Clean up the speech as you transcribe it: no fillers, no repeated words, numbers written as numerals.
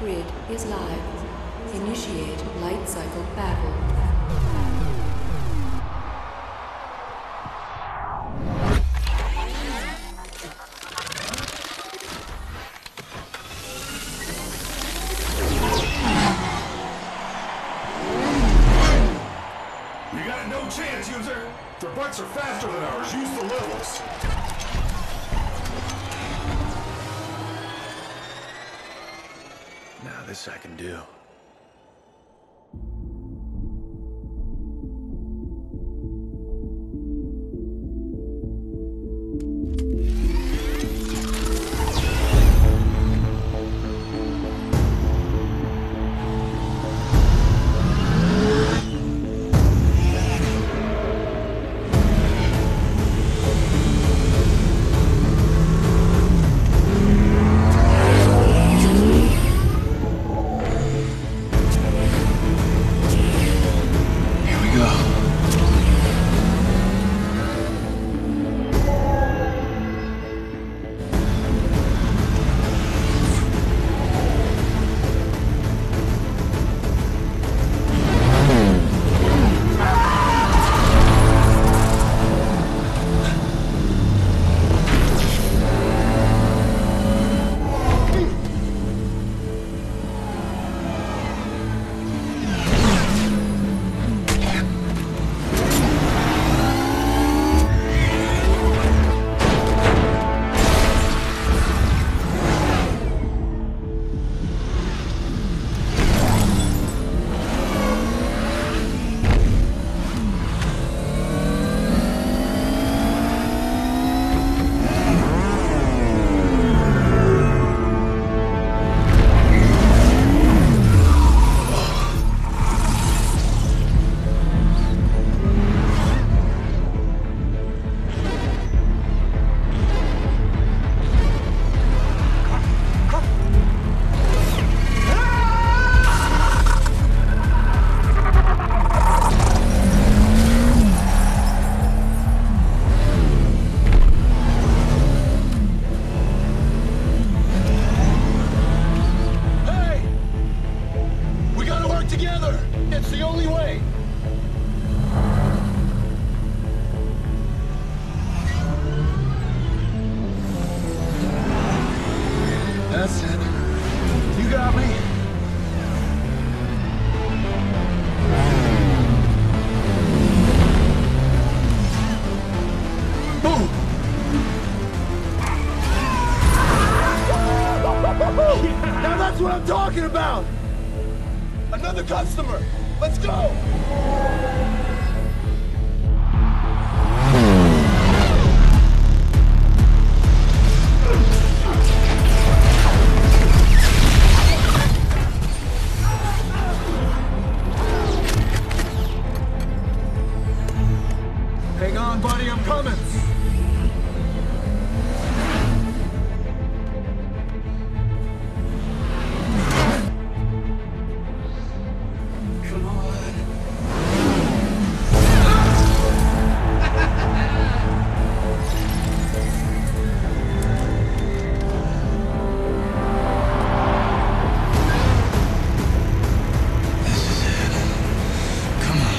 Grid is live. Initiate light cycle battle. You got no chance, user. Their butts are faster than ours. Use the levels. Now this I can do. That's it. You got me. Boom! Now that's what I'm talking about! Another customer! Let's go! Hang on, buddy, I'm coming! Come on! This is it. Come on.